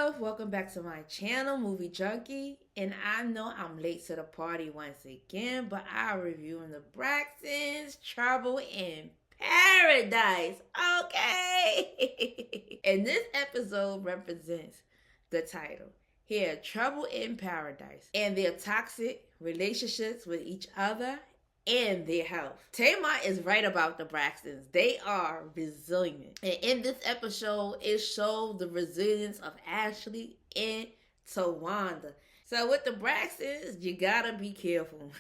love, welcome back to my channel, Movie Junkie. And I know I'm late to the party once again, but I'm reviewing the Braxtons, Trouble in Paradise, okay? And this episode represents the title here, Trouble in Paradise, and their toxic relationships with each other and their health. Tamar is right about the Braxtons. They are resilient. And in this episode, it showed the resilience of Ashlee and Towanda. So with the Braxtons, you gotta be careful.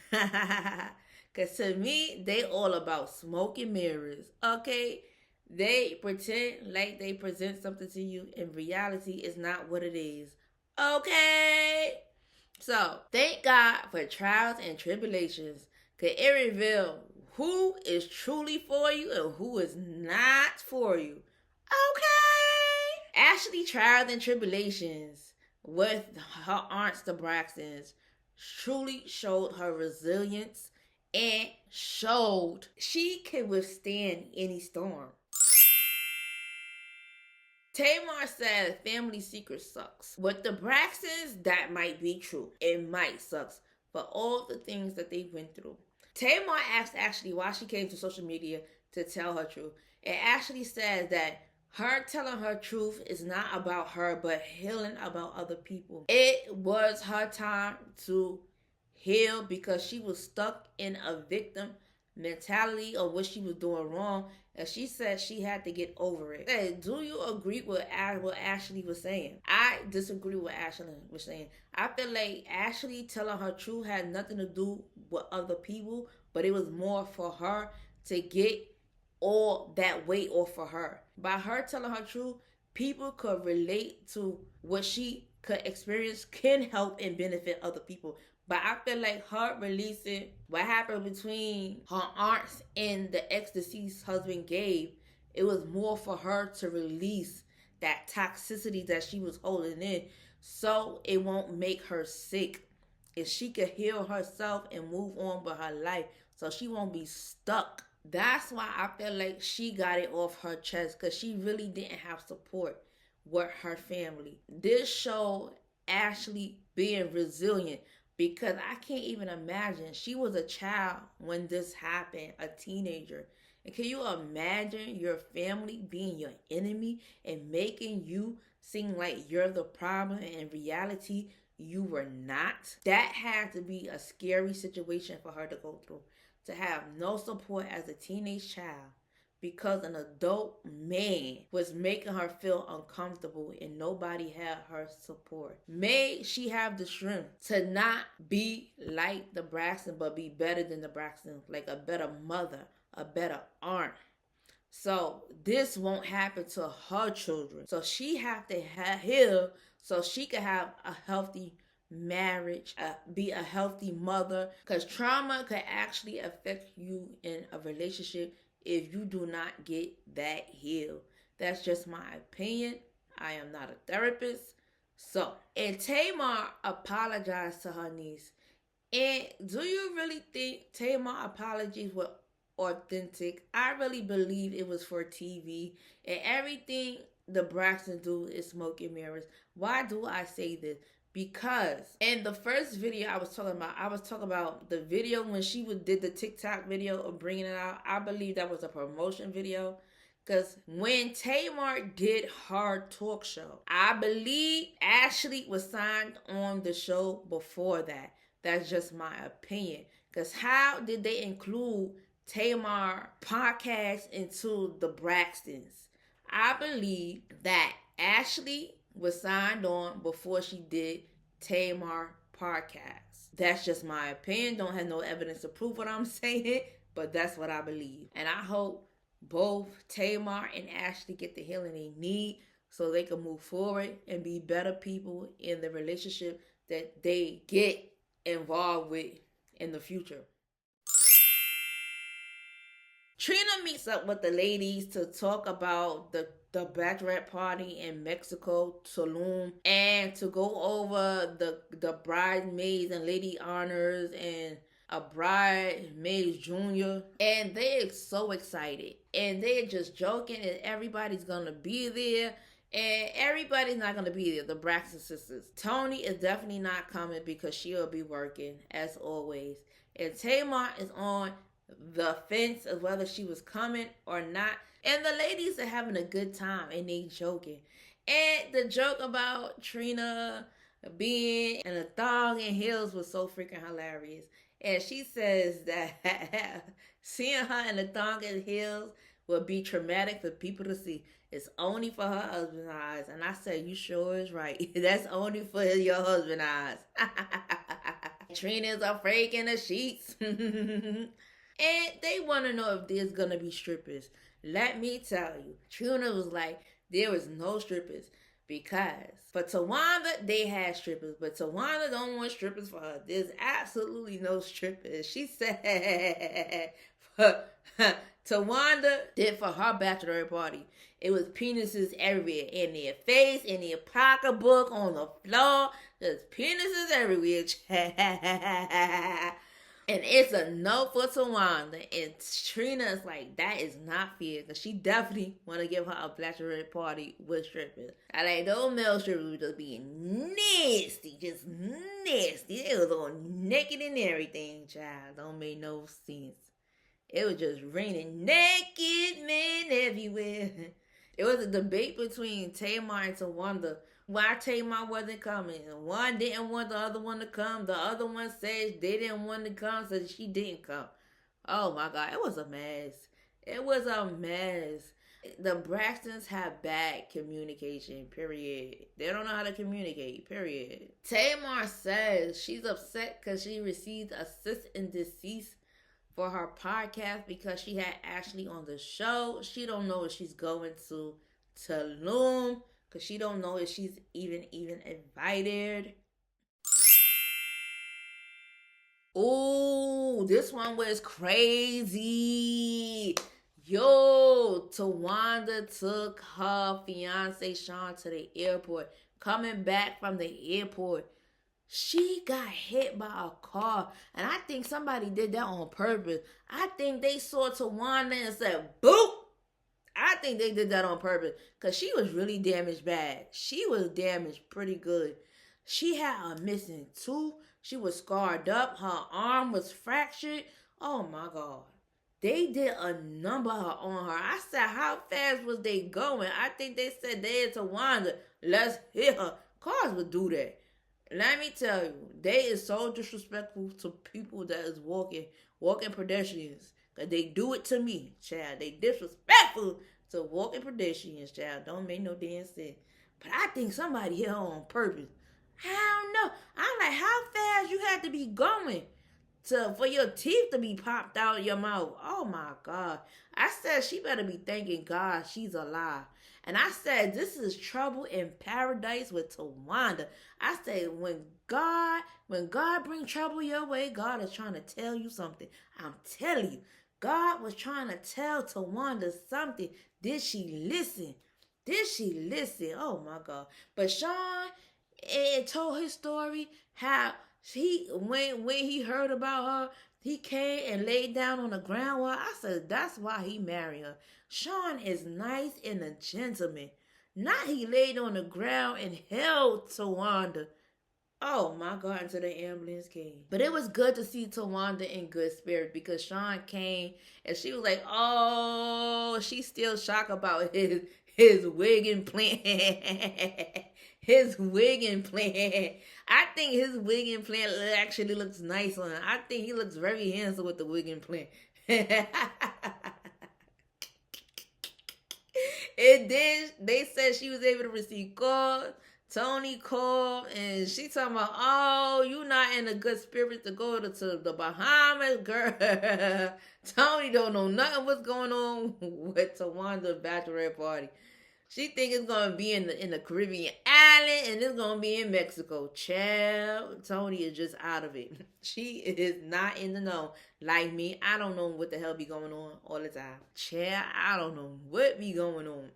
Because to me, they all about smoke and mirrors, okay? They pretend like they present something to you. In reality, it's not what it is, okay? So, thank God for trials and tribulations. Because it reveals who is truly for you and who is not for you. Okay? Ashlee trials and tribulations with her aunts, the Braxtons, truly showed her resilience and showed she can withstand any storm. Tamar said family secret sucks. With the Braxtons, that might be true. It might suck for all the things that they went through. Tamar asked Ashlee why she came to social media to tell her truth. And Ashlee says that her telling her truth is not about her, but healing about other people. It was her time to heal because she was stuck in a victim mentality of what she was doing wrong, and she said she had to get over it. Hey, do you agree with what Ashlee was saying? I disagree with what Ashlee was saying. I feel like Ashlee telling her truth had nothing to do with other people, but it was more for her to get all that weight off of her. By her telling her truth, people could relate to what she could experience, can help and benefit other people. But I feel like her releasing what happened between her aunts and the ex-deceased husband Gabe, it was more for her to release that toxicity that she was holding in so it won't make her sick. And she could heal herself and move on with her life so she won't be stuck. That's why I feel like she got it off her chest, because she really didn't have support with her family. This showed Ashlee being resilient, because I can't even imagine. She was a child when this happened, a teenager. And can you imagine your family being your enemy and making you seem like you're the problem, and in reality, you were not? That had to be a scary situation for her to go through. To have no support as a teenage child because an adult man was making her feel uncomfortable and nobody had her support. May she have the strength to not be like the Braxtons, but be better than the Braxtons, like a better mother, a better aunt. So this won't happen to her children. So she have to heal so she can have a healthy marriage, be a healthy mother, because trauma could actually affect you in a relationship if you do not get that healed. That's just my opinion. I am not a therapist. So, and Tamar apologized to her niece. And do you really think Tamar apologies were authentic? I really believe it was for TV, and everything the Braxtons do is smoke and mirrors. Why do I say this? Because in the first video I was talking about the video when she did the TikTok video of bringing it out. I believe that was a promotion video. Because when Tamar did her talk show, I believe Ashlee was signed on the show before that. That's just my opinion. Because how did they include Tamar podcast into the Braxtons? I believe that Ashlee was signed on before she did Tamar podcast. That's just my opinion. Don't have no evidence to prove what I'm saying, but that's what I believe. And I hope both Tamar and Ashlee get the healing they need so they can move forward and be better people in the relationship that they get involved with in the future. Trina meets up with the ladies to talk about the bachelorette party in Mexico, Tulum, and to go over the bridesmaids and lady honors and a bridesmaid junior. And they're so excited. And they're just joking and everybody's gonna be there. And everybody's not going to be there. The Braxton sisters. Toni is definitely not coming because she'll be working, as always. And Tamar is on the fence of whether she was coming or not. And the ladies are having a good time and they joking. And the joke about Trina being in a thong and heels was so freaking hilarious. And she says that seeing her in a thong and heels would be traumatic for people to see. It's only for her husband's eyes. And I said, you sure is right. That's only for your husband's eyes. Trina's afraid in the sheets. And they want to know if there's going to be strippers. Let me tell you. Trina was like, there was no strippers. Because for Towanda, they had strippers. But Towanda don't want strippers for her. There's absolutely no strippers. She said Towanda did for her bachelorette party. It was penises everywhere. In their face, in their pocketbook, on the floor. There's penises everywhere. And it's a no for Towanda. And Trina is like, that is not fair. Because she definitely want to give her a bachelorette party with strippers. I like, those male strippers were just being nasty. Just nasty. They was all naked and everything, child. Don't make no sense. It was just raining naked men everywhere. It was a debate between Tamar and Towanda. Why Tamar wasn't coming. One didn't want the other one to come. The other one said they didn't want to come, so she didn't come. Oh my God, it was a mess. It was a mess. The Braxtons have bad communication, period. They don't know how to communicate, period. Tamar says she's upset because she received a cease and desist for her podcast because she had Ashlee on the show. She don't know if she's going to Tulum because she don't know if she's even invited. Oh, this one was crazy. Yo, Towanda took her fiance Sean to the airport. Coming back from the airport, she got hit by a car. And I think somebody did that on purpose. I think they saw Towanda and said, boop. I think they did that on purpose. Because she was really damaged bad. She was damaged pretty good. She had a missing tooth. She was scarred up. Her arm was fractured. Oh my God. They did a number on her. I said, how fast was they going? I think they said they had Towanda. Let's hit her. Cars would do that. Let me tell you, they is so disrespectful to people that is walking pedestrians. Cause they do it to me, child. They disrespectful to walking pedestrians, child. Don't make no damn sense. But I think somebody hit her on purpose. I don't know. I'm like, how fast you had to be going for your teeth to be popped out of your mouth? Oh my God. I said she better be thanking God she's alive. And I said, this is trouble in paradise with Towanda. I said, when God brings trouble your way, God is trying to tell you something. I'm telling you, God was trying to tell Towanda something. Did she listen? Oh my God. But Sean told his story how when he heard about her, he came and laid down on the ground. Well, I said, that's why he married her. Sean is nice and a gentleman. Not he laid on the ground and held Towanda. Oh my God, until the ambulance came. But it was good to see Towanda in good spirit because Sean came and she was like, oh, she's still shocked about his wig implant. His wig implant. I think his wig implant actually looks nice on him. I think he looks very handsome with the wig implant. It did. They said she was able to receive calls. Toni called and she talking about, oh, you not in a good spirit to go to the Bahamas, girl. Toni don't know nothing what's going on with Towanda's bachelorette party. She think it's gonna be in the Caribbean island and it's gonna be in Mexico. Child, Toni is just out of it. She is not in the know. Like me, I don't know what the hell be going on all the time. Child, I don't know what be going on.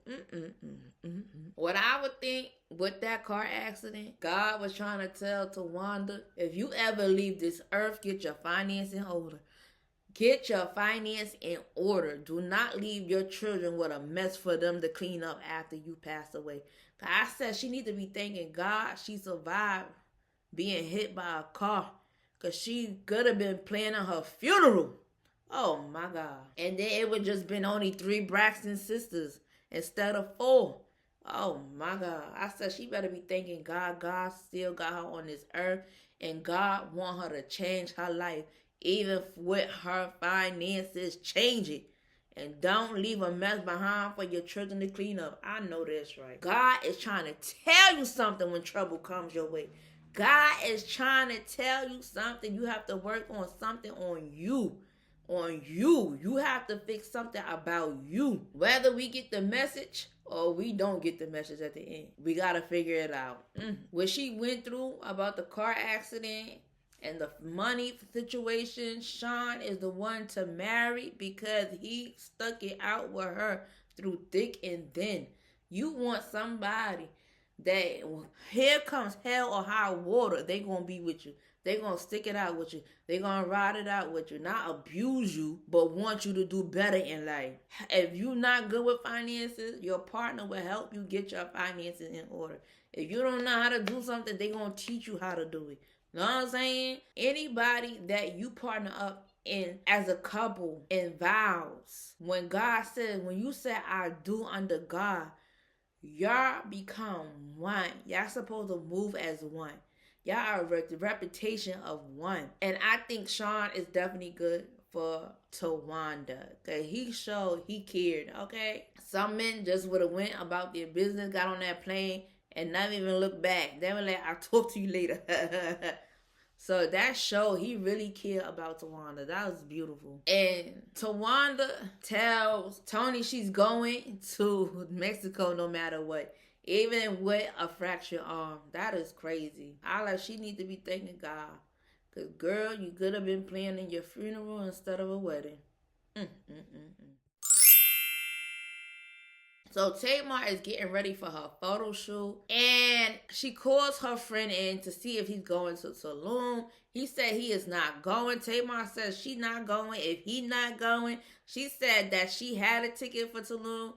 What I would think with that car accident, God was trying to tell Towanda, if you ever leave this earth, get your financing in order. Get your finance in order. Do not leave your children with a mess for them to clean up after you pass away. I said she need to be thanking God she survived being hit by a car, because she could have been planning her funeral. Oh my God. And then it would just been only 3 Braxton sisters instead of 4. Oh my God. I said she better be thanking God. God still got her on this earth, and God want her to change her life, even with her finances changing. And don't leave a mess behind for your children to clean up. I know that's right. God is trying to tell you something when trouble comes your way. God is trying to tell you something. You have to work on something on you. On you. You have to fix something about you. Whether we get the message or we don't get the message at the end, we got to figure it out. What she went through about the car accident and the money situation, Sean is the one to marry because he stuck it out with her through thick and thin. You want somebody that here comes hell or high water, they gonna be with you. They gonna stick it out with you. They gonna ride it out with you. Not abuse you, but want you to do better in life. If you're not good with finances, your partner will help you get your finances in order. If you don't know how to do something, they gonna teach you how to do it. Know what I'm saying? Anybody that you partner up in as a couple in vows, when God said, when you say I do under God, y'all become one. Y'all supposed to move as one. Y'all are the reputation of one. And I think Sean is definitely good for Towanda, because he showed he cared, okay? Some men just would have went about their business, got on that plane, and not even look back. They were like, I'll talk to you later. So that showed he really cared about Towanda. That was beautiful. And Towanda tells Toni she's going to Mexico no matter what, even with a fractured arm. That is crazy. She need to be thanking God. Because, girl, you could have been planning your funeral instead of a wedding. So Tamar is getting ready for her photo shoot, and she calls her friend in to see if he's going to Tulum. He said he is not going. Tamar says she's not going. If he's not going, she said that she had a ticket for Tulum,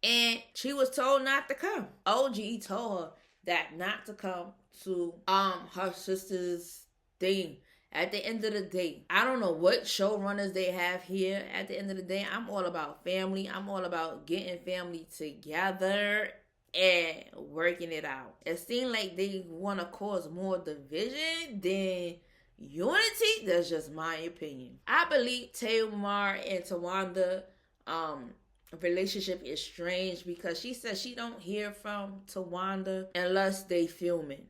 and she was told not to come. OG told her that not to come to her sister's thing. At the end of the day, I don't know what showrunners they have here. At the end of the day, I'm all about family. I'm all about getting family together and working it out. It seems like they want to cause more division than unity. That's just my opinion. I believe Tamar and Towanda relationship is strange, because she says she don't hear from Towanda unless they filming.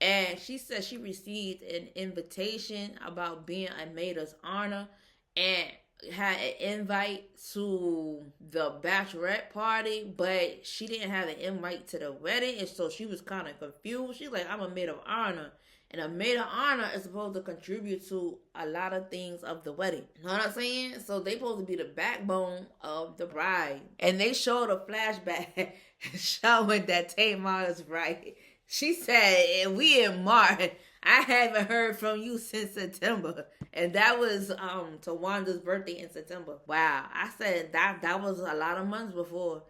And she said she received an invitation about being a maid of honor and had an invite to the bachelorette party, but she didn't have an invite to the wedding, and so she was kind of confused. She's like, I'm a maid of honor, and a maid of honor is supposed to contribute to a lot of things of the wedding. You know what I'm saying? So they supposed to be the backbone of the bride. And they showed a flashback showing that Tamar is right. She said, we in March. I haven't heard from you since September. And that was Towanda's birthday in September. Wow. I said that was a lot of months before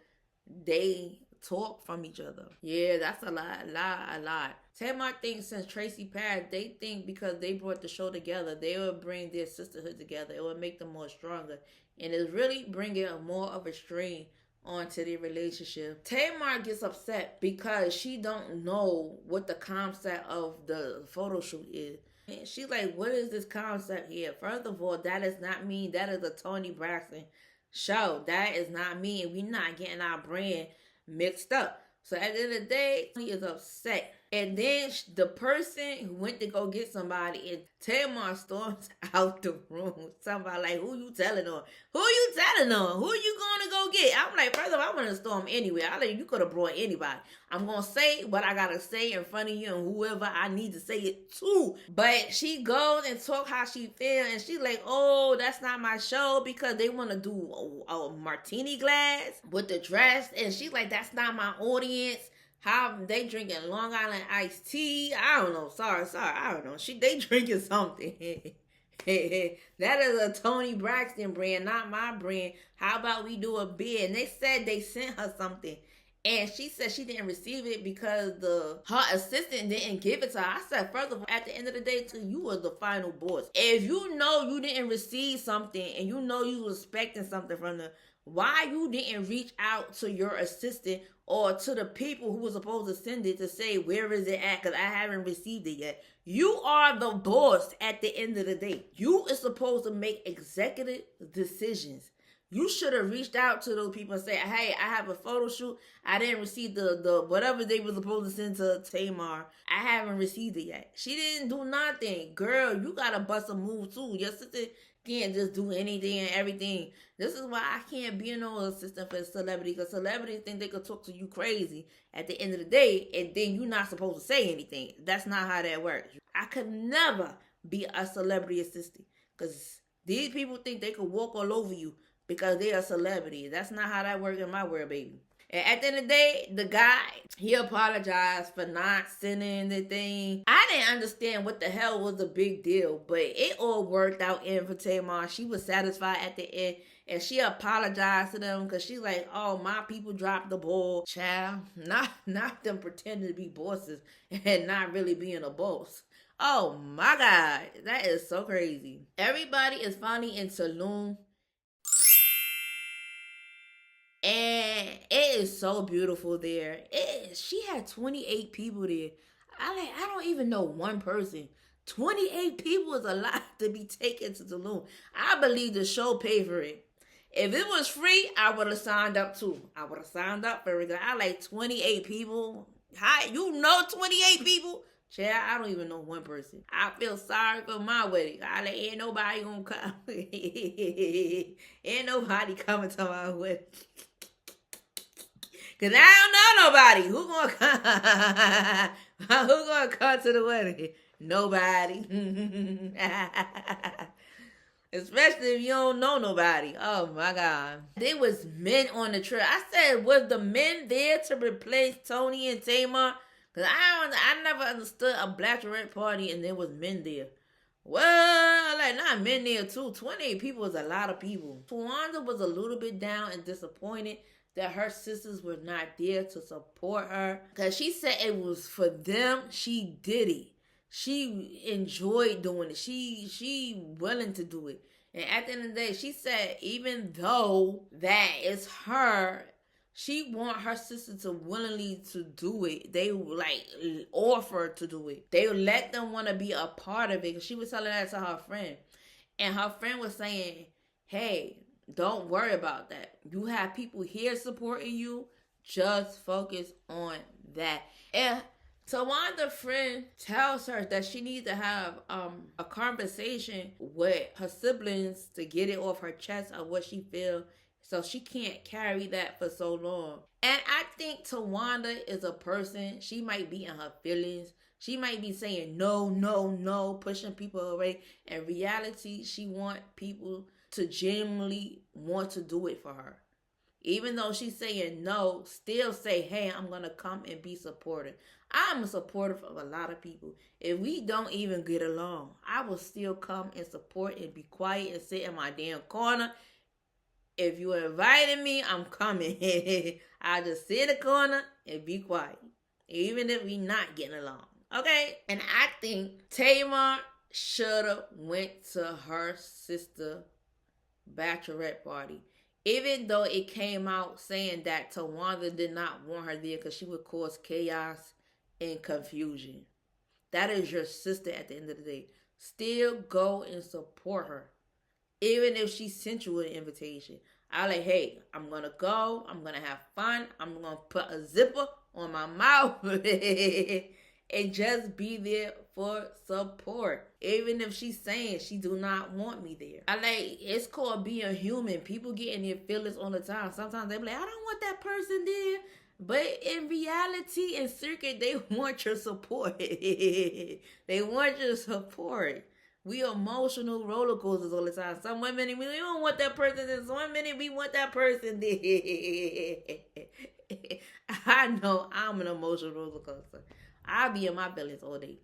they talked from each other. Yeah, that's a lot. Tamar thinks since Tracy passed, they think because they brought the show together, they would bring their sisterhood together. It would make them more stronger. And it's really bringing more of a strain onto their relationship. Tamar gets upset because she don't know what the concept of the photo shoot is. And she's like, what is this concept here? First of all, that is not me. That is a Toni Braxton show. That is not me, and we're not getting our brand mixed up. So at the end of the day, he is upset. And then the person who went to go get somebody, and Tamar storms out the room. Somebody like, who you telling on? Who you telling on? Who you going to go get? I'm like, first of all, I want to storm anywhere. I like, you could have brought anybody. I'm going to say what I got to say in front of you and whoever I need to say it to. But she goes and talk how she feel, and she like, oh, that's not my show, because they want to do a martini glass with the dress. And she like, that's not my audience. How they drinking Long Island iced tea? I don't know. Sorry. I don't know. They drinking something. That is a Toni Braxton brand, not my brand. How about we do a bid? And they said they sent her something. And she said she didn't receive it because her assistant didn't give it to her. I said, first of all, at the end of the day, too, you was the final boss. If you know you didn't receive something and you know you was expecting something from them, why you didn't reach out to your assistant or to the people who were supposed to send it to say, where is it at? Because I haven't received it yet. You are the boss at the end of the day. You is supposed to make executive decisions. You should have reached out to those people and said, hey, I have a photo shoot. I didn't receive the whatever they were supposed to send to Tamar. I haven't received it yet. She didn't do nothing. Girl, you got to bust a move too. Your sister can't just do anything and everything. This is why I can't be no assistant for a celebrity, because celebrities think they could talk to you crazy at the end of the day, and then you're not supposed to say anything. That's not how that works. I could never be a celebrity assistant, because these people think they could walk all over you because they're a celebrity. That's not how that works in my world, baby. And at the end of the day, the guy, he apologized for not sending the thing. I didn't understand what the hell was the big deal, but it all worked out in for Tamar. She was satisfied at the end, and she apologized to them because she's like, oh, my people dropped the ball. Child, not them pretending to be bosses and not really being a boss. Oh my God, that is so crazy. Everybody is finally in Saloon. And it is so beautiful there. She had 28 people there. I don't even know one person. 28 people is a lot to be taken to Tulum. I believe the show paid for it. If it was free, I would have signed up too. I would have signed up for it. I like 28 people. How you know 28 people? Chad, I don't even know one person. I feel sorry for my wedding. Ain't nobody gonna come. Ain't nobody coming to my wedding. Cause I don't know nobody. Who gonna come? Who gonna come to the wedding? Nobody. Especially if you don't know nobody. Oh my God. There was men on the trip. I said, was the men there to replace Toni and Tamar? Cause I never understood a bachelorette party and there was men there. Well, like not men there too. 28 people is a lot of people. Towanda was a little bit down and disappointed that her sisters were not there to support her. Because she said it was for them. She did it. She enjoyed doing it. She willing to do it. And at the end of the day, she said even though that is her, she want her sister to willingly to do it. They like offer to do it. They let them want to be a part of it. Because she was telling that to her friend. And her friend was saying, hey, don't worry about that. You have people here supporting you. Just focus on that. And Tawanda's friend tells her that she needs to have a conversation with her siblings to get it off her chest of what she feels, so she can't carry that for so long. And I think Towanda is a person, she might be in her feelings. She might be saying no, no, no, pushing people away. In reality, she want people to genuinely want to do it for her. Even though she's saying no, still say, hey, I'm going to come and be supportive. I'm a supporter of a lot of people. If we don't even get along, I will still come and support and be quiet and sit in my damn corner. If you invited me, I'm coming. I'll just sit in the corner and be quiet. Even if we not getting along. Okay? And I think Tamar should have went to her sister bachelorette party. Even though it came out saying that Towanda did not want her there because she would cause chaos and confusion. That is your sister at the end of the day. Still go and support her. Even if she sent you an invitation. I like, hey, I'm going to go. I'm going to have fun. I'm going to put a zipper on my mouth. And just be there for support. Even if she's saying she do not want me there. It's called being human. People get in their feelings all the time. Sometimes they be like, I don't want that person there. But in reality, in circuit, they want your support. They want your support. We emotional roller coasters all the time. Some women, we don't want that person there. Some minute we want that person there. I know I'm an emotional roller coaster. I'll be in my feelings all day.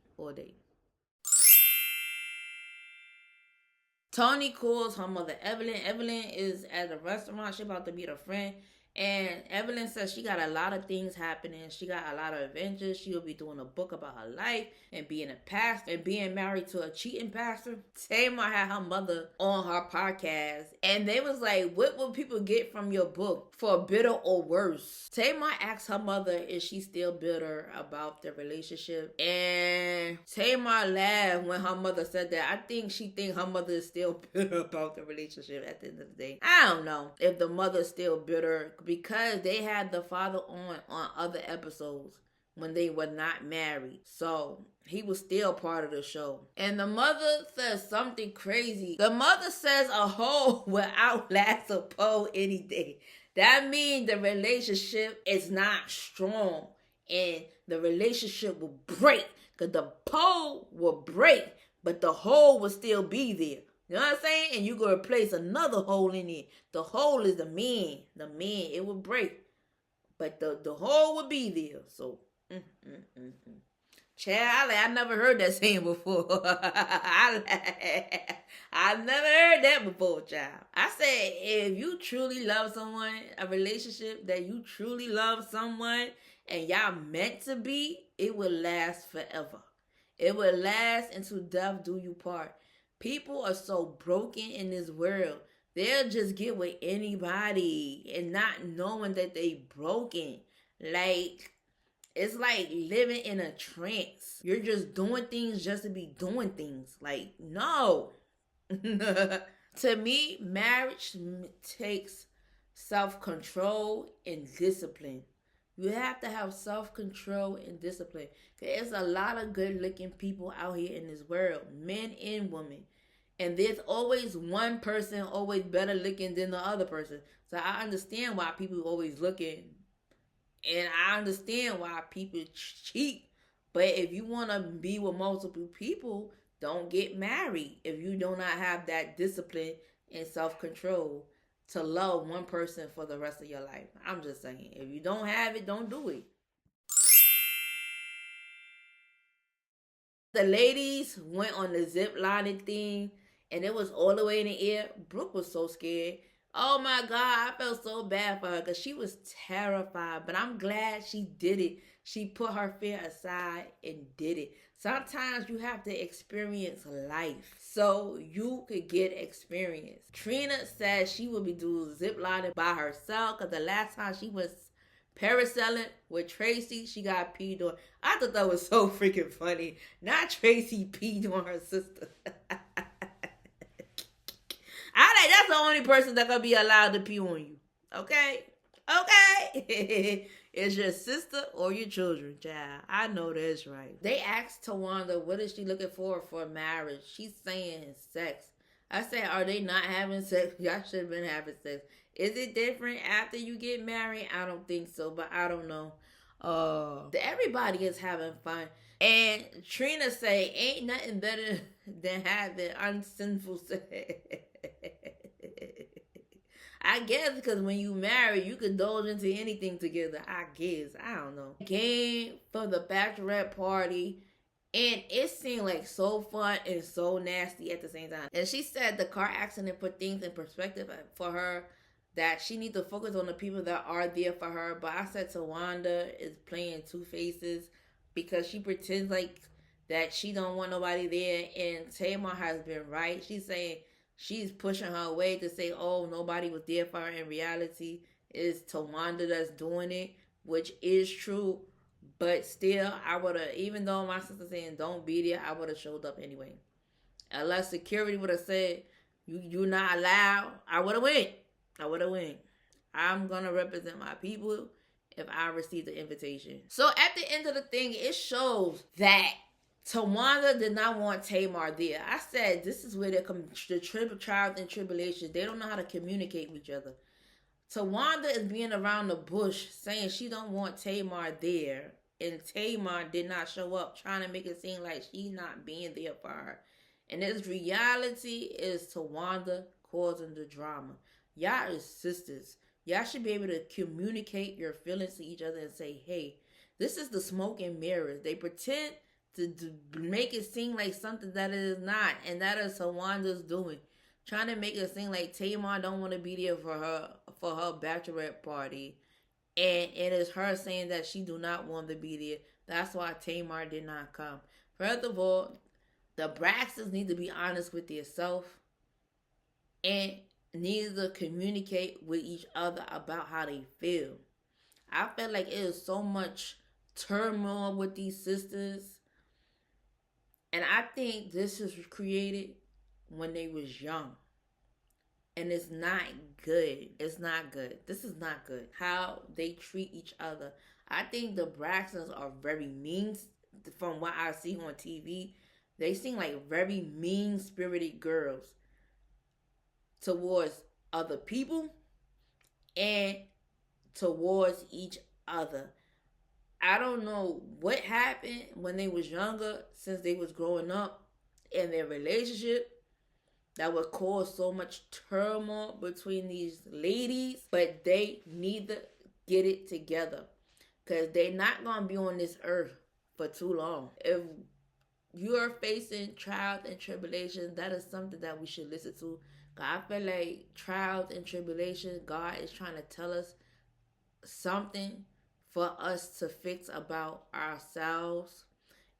Toni calls her mother Evelyn. Evelyn is at a restaurant. She about to meet a friend. And Evelyn says she got a lot of things happening. She got a lot of adventures. She will be doing a book about her life and being a pastor and being married to a cheating pastor. Tamar had her mother on her podcast. And they was like, what will people get from your book? For bitter or worse? Tamar asked her mother, is she still bitter about the relationship? And Tamar laughed when her mother said that. I think she think her mother is still bitter about the relationship at the end of the day. I don't know if the mother's still bitter, because they had the father on other episodes when they were not married. So he was still part of the show. And the mother says something crazy. The mother says a hoe will outlast a pole any day. That means the relationship is not strong and the relationship will break. Because the pole will break, but the hole will still be there. You know what I'm saying? And you go replace another hole in it. The hole is the man. The man, it will break. But the hole will be there. So, Child, I never heard that saying before. I never heard that before, child. I said, if you truly love someone, a relationship that you truly love someone, and y'all meant to be, it will last forever. It will last until death do you part. People are so broken in this world. They'll just get with anybody and not knowing that they broken. Like, it's like living in a trance. You're just doing things just to be doing things. Like, no. To me, marriage takes self-control and discipline. You have to have self-control and discipline. There's a lot of good-looking people out here in this world, men and women. And there's always one person always better looking than the other person. So I understand why people always looking. And I understand why people cheat. But if you want to be with multiple people, don't get married if you do not have that discipline and self-control to love one person for the rest of your life. I'm just saying, if you don't have it, don't do it. The ladies went on the zip lining thing, and it was all the way in the air. Brooke was so scared. Oh my God, I felt so bad for her because she was terrified. But I'm glad she did it. She put her fear aside and did it. Sometimes you have to experience life so you could get experience. Trina said she would be doing zip lining by herself because the last time she was parasailing with Tracy, she got peed on. I thought that was so freaking funny. Not Tracy peed on her sister. I think that's the only person that gonna be allowed to pee on you. Okay? Okay? It's your sister or your children, child. I know that's right. They asked Towanda, what is she looking for marriage? She's saying sex. I said, are they not having sex? Y'all should have been having sex. Is it different after you get married? I don't think so, but I don't know. Everybody is having fun. And Trina say, ain't nothing better than having unsinful sex. I guess because when you marry, you can indulge into anything together. I guess. I don't know. Came for the bachelorette party, and it seemed like so fun and so nasty at the same time. And she said the car accident put things in perspective for her, that she needs to focus on the people that are there for her. But I said Towanda is playing two faces because she pretends like that she don't want nobody there, and Tamar has been right. She's saying she's pushing her away to say, oh, nobody was there for her. In reality, it's Towanda that's doing it, which is true. But still, I would have, even though my sister saying don't be there, I would have showed up anyway. Unless security would have said, you're not allowed, I would have went. I'm going to represent my people if I receive the invitation. So at the end of the thing, it shows that Towanda did not want Tamar there. I said, this is where they come, the trials and tribulations. They don't know how to communicate with each other. Towanda is being around the bush saying she don't want Tamar there. And Tamar did not show up, trying to make it seem like she's not being there for her. And this reality is Towanda causing the drama. Y'all is sisters. Y'all should be able to communicate your feelings to each other and say, hey, this is the smoke and mirrors. They pretend to make it seem like something that it is not. And that is Towanda's doing. trying to make it seem like Tamar don't want to be there for her bachelorette party, and it is her saying that she do not want to be there. That's why Tamar did not come. First of all, the Braxtons need to be honest with themselves and need to communicate with each other about how they feel. I feel like it is so much turmoil with these sisters, and I think this was created when they was young. And it's not good. It's not good. This is not good. How they treat each other. I think the Braxtons are very mean. From what I see on TV, they seem like very mean-spirited girls towards other people and towards each other. I don't know what happened when they was younger, since they was growing up in their relationship, that would cause so much turmoil between these ladies. But they need to get it together, because they're not going to be on this earth for too long. If you're facing trials and tribulations, that is something that we should listen to. I feel like trials and tribulations, God is trying to tell us something for us to fix about ourselves.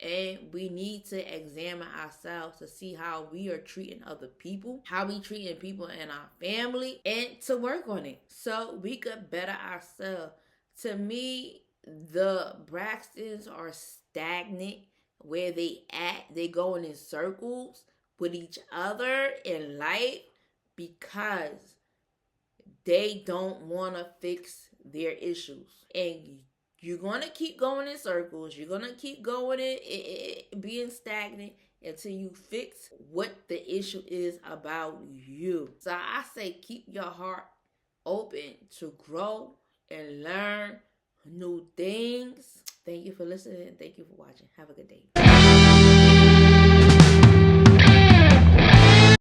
And we need to examine ourselves to see how we are treating other people, how we treating people in our family, and to work on it so we could better ourselves. To me, the Braxtons are stagnant where they at. They going in circles with each other in life because they don't want to fix their issues. And you're going to keep going in circles. You're going to keep going being stagnant until you fix what the issue is about you. So I say keep your heart open to grow and learn new things. Thank you for listening. Thank you for watching. Have a good day.